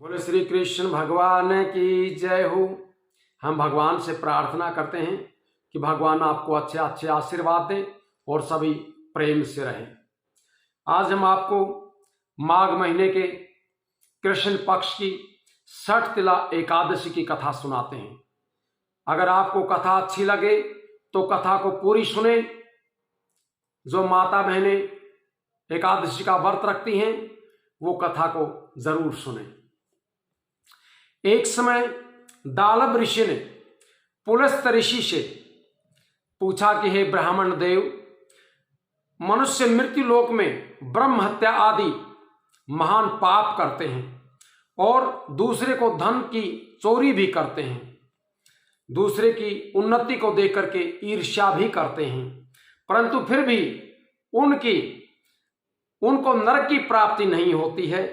बोले श्री कृष्ण भगवान की जय हो। हम भगवान से प्रार्थना करते हैं कि भगवान आपको अच्छे अच्छे आशीर्वाद दें और सभी प्रेम से रहें। आज हम आपको माघ महीने के कृष्ण पक्ष की छठ तिला एकादशी की कथा सुनाते हैं। अगर आपको कथा अच्छी लगे तो कथा को पूरी सुने। जो माता बहनें एकादशी का व्रत रखती हैं वो कथा को जरूर सुने। एक समय दालव ऋषि ने पुलस्त ऋषि से पूछा कि हे ब्राह्मण देव, मनुष्य मृत्यु लोक में ब्रह्म हत्या आदि महान पाप करते हैं और दूसरे को धन की चोरी भी करते हैं, दूसरे की उन्नति को देख करके ईर्ष्या भी करते हैं, परंतु फिर भी उनको नरक की प्राप्ति नहीं होती है।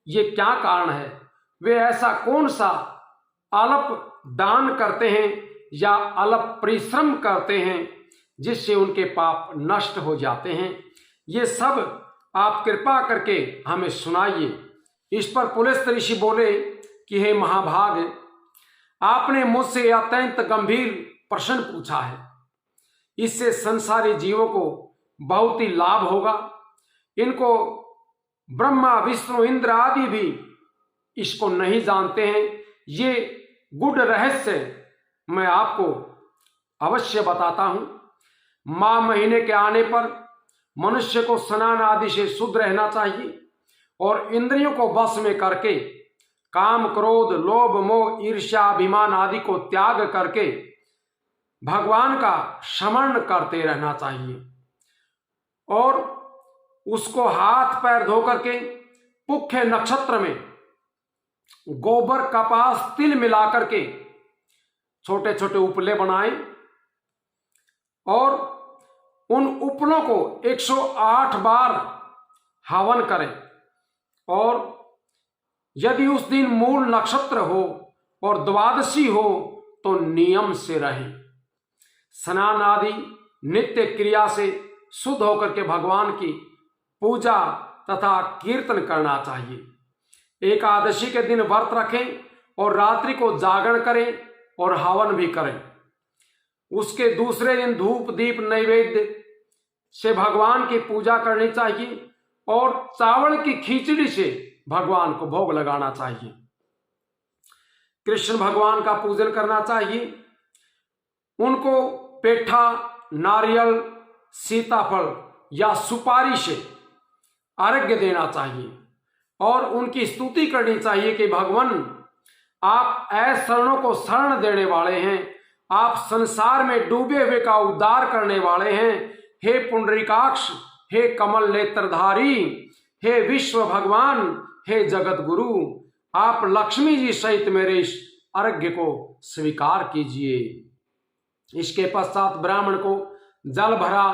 ये क्या कारण है? वे ऐसा कौन सा अल्प दान करते हैं या अल्प परिश्रम करते हैं जिससे उनके पाप नष्ट हो जाते हैं? ये सब आप कृपा करके हमें सुनाइए। इस पर पुलस्त ऋषि बोले कि हे महाभाग, आपने मुझसे अत्यंत गंभीर प्रश्न पूछा है। इससे संसारी जीवों को बहुत ही लाभ होगा। इनको ब्रह्मा विष्णु इंद्र आदि भी इसको नहीं जानते हैं। ये गुड रहस्य मैं आपको अवश्य बताता हूं। माह महीने के आने पर मनुष्य को स्नान आदि से शुद्ध रहना चाहिए और इंद्रियों को वश में करके काम क्रोध लोभ मोह ईर्ष्या अभिमान आदि को त्याग करके भगवान का स्मरण करते रहना चाहिए और उसको हाथ पैर धो करके पुख्य नक्षत्र में गोबर कपास तिल मिलाकर के छोटे छोटे उपले बनाएं और उन उपलों को 108 बार हवन करें और यदि उस दिन मूल नक्षत्र हो और द्वादशी हो तो नियम से रहें। स्नान आदि नित्य क्रिया से शुद्ध होकर के भगवान की पूजा तथा कीर्तन करना चाहिए। एकादशी के दिन व्रत रखें और रात्रि को जागरण करें और हवन भी करें। उसके दूसरे दिन धूप दीप नैवेद्य से भगवान की पूजा करनी चाहिए और चावल की खिचड़ी से भगवान को भोग लगाना चाहिए। कृष्ण भगवान का पूजन करना चाहिए। उनको पेठा नारियल सीताफल या सुपारी से अर्घ्य देना चाहिए और उनकी स्तुति करनी चाहिए कि भगवान, आप शरणों को शरण देने वाले हैं, आप संसार में डूबे हुए का उद्धार करने वाले हैं। हे पुंडरीकाक्ष, हे कमल नेत्रधारी, हे विश्व भगवान, हे जगत गुरु, आप लक्ष्मी जी सहित मेरे इस अर्घ्य को स्वीकार कीजिए। इसके पश्चात ब्राह्मण को जल भरा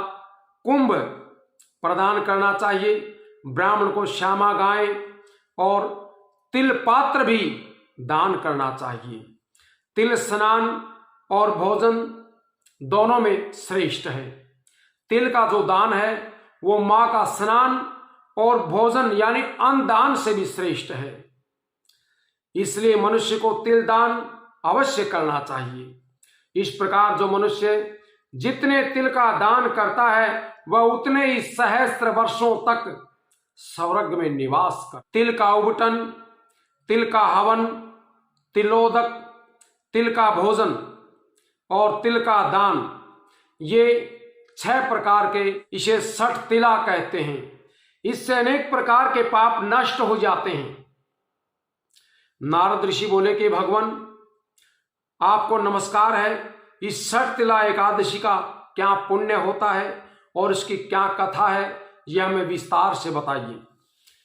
कुंभ प्रदान करना चाहिए। ब्राह्मण को श्यामा गाय और तिल पात्र भी दान करना चाहिए। तिल स्नान और भोजन दोनों में श्रेष्ठ है। तिल का जो दान है वो मां का स्नान और भोजन यानी अन्न दान से भी श्रेष्ठ है। इसलिए मनुष्य को तिल दान अवश्य करना चाहिए। इस प्रकार जो मनुष्य जितने तिल का दान करता है वह उतने ही सहस्त्र वर्षों तक स्वर्ग में निवास कर। तिल का उबटन, तिल का हवन, तिलोदक, तिल का भोजन और तिल का दान, ये 6 प्रकार के इसे छठ तिला कहते हैं। इससे अनेक प्रकार के पाप नष्ट हो जाते हैं। नारद ऋषि बोले कि भगवान, आपको नमस्कार है। इस छठ तिला एकादशी का क्या पुण्य होता है और इसकी क्या कथा है, यह हमें विस्तार से बताइए।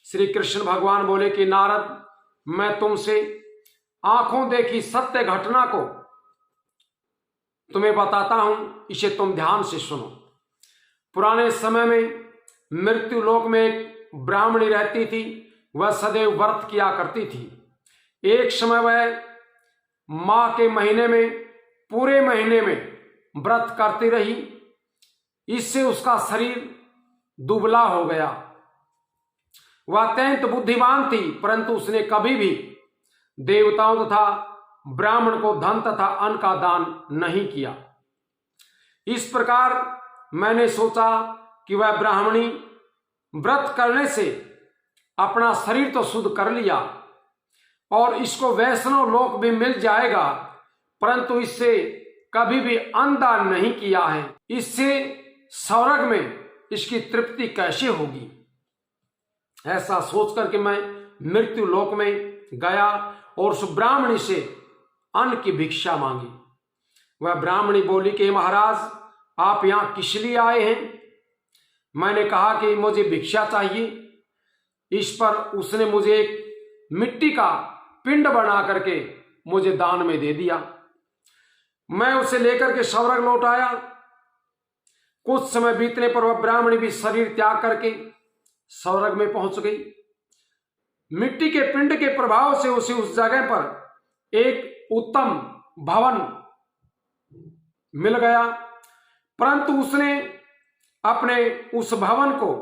श्री कृष्ण भगवान बोले कि नारद, मैं तुमसे आंखों देखी सत्य घटना को तुम्हें बताता हूं, इसे तुम ध्यान से सुनो। पुराने समय में मृत्यु लोक में एक ब्राह्मणी रहती थी। वह सदैव व्रत किया करती थी। एक समय वह माह के महीने में पूरे महीने में व्रत करती रही। इससे उसका शरीर दुबला हो गया। वह अत्यंत बुद्धिमान थी, परंतु उसने कभी भी देवताओं तथा ब्राह्मण को धन तथा अन्न का दान नहीं किया। इस प्रकार मैंने सोचा कि वह ब्राह्मणी व्रत करने से अपना शरीर तो शुद्ध कर लिया और इसको वैष्णव लोक भी मिल जाएगा, परंतु इससे कभी भी अन्न दान नहीं किया है, इससे स्वर्ग में इसकी तृप्ति कैसे होगी। ऐसा सोच करके मैं मृत्यु लोक में गया और उस ब्राह्मणी से अन्न की भिक्षा मांगी। वह ब्राह्मणी बोली कि महाराज, आप यहां किस लिए आए हैं? मैंने कहा कि मुझे भिक्षा चाहिए। इस पर उसने मुझे एक मिट्टी का पिंड बना करके मुझे दान में दे दिया। मैं उसे लेकर के स्वर्ग लौट आया। कुछ समय बीतने पर वह ब्राह्मणी भी शरीर त्याग करके स्वर्ग में पहुंच गई। मिट्टी के पिंड के प्रभाव से उसे उस जगह पर एक उत्तम भवन मिल गया, परंतु उसने अपने उस भवन को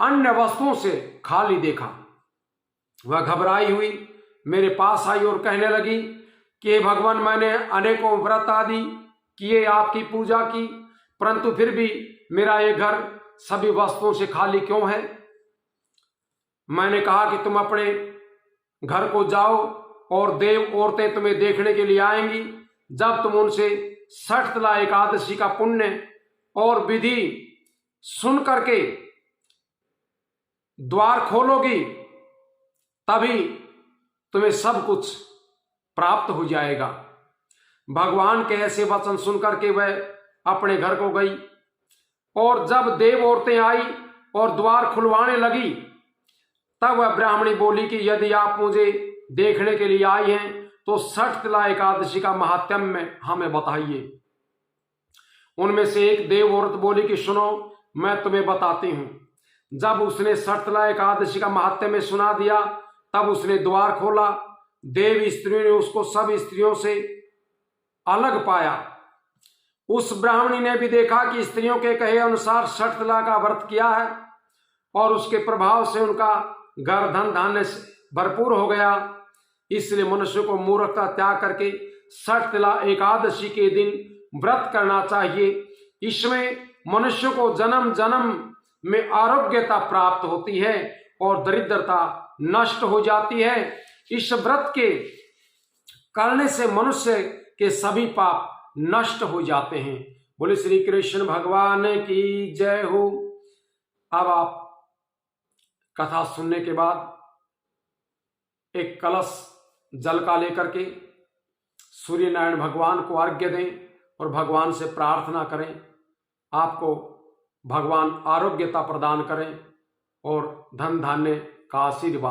अन्य वस्तुओं से खाली देखा। वह घबराई हुई मेरे पास आई और कहने लगी कि भगवान, मैंने अनेकों व्रत आदि किए, आपकी पूजा की, परंतु फिर भी मेरा ये घर सभी वस्तुओं से खाली क्यों है? मैंने कहा कि तुम अपने घर को जाओ और देव औरतें तुम्हें देखने के लिए आएंगी। जब तुम उनसे षठतला एकादशी का पुण्य और विधि सुन करके द्वार खोलोगी, तभी तुम्हें सब कुछ प्राप्त हो जाएगा। भगवान के ऐसे वचन सुन करके वह अपने घर को गई और जब देव औरतें आई और द्वार खुलवाने लगी, तब वह ब्राह्मणी बोली कि यदि आप मुझे देखने के लिए आई हैं तो षठतला एकादशी का महात्म्य हमें बताइए। उनमें से एक देव औरत बोली कि सुनो, मैं तुम्हें बताती हूं। जब उसने षठतला एकादशी का महात्म्य सुना दिया, तब उसने द्वार खोला। देव स्त्रियों ने उसको सब स्त्रियों से अलग पाया। उस ब्राह्मणी ने भी देखा कि स्त्रियों के कहे अनुसार षठतला का व्रत किया है और उसके प्रभाव से उनका घर धन धान्य से भरपूर हो गया। इसलिए मनुष्य को मूर्खता त्याग करके षठतला एकादशी के दिन व्रत करना चाहिए। इसमें मनुष्य को जन्म जन्म में आरोग्यता प्राप्त होती है और दरिद्रता नष्ट हो जाती है। इस व्रत के करने से मनुष्य के सभी पाप नष्ट हो जाते हैं। बोले श्री कृष्ण भगवान की जय हो। अब आप कथा सुनने के बाद एक कलश जल का लेकर के सूर्य नारायण भगवान को अर्घ्य दें और भगवान से प्रार्थना करें, आपको भगवान आरोग्यता प्रदान करें और धन धान्य का आशीर्वाद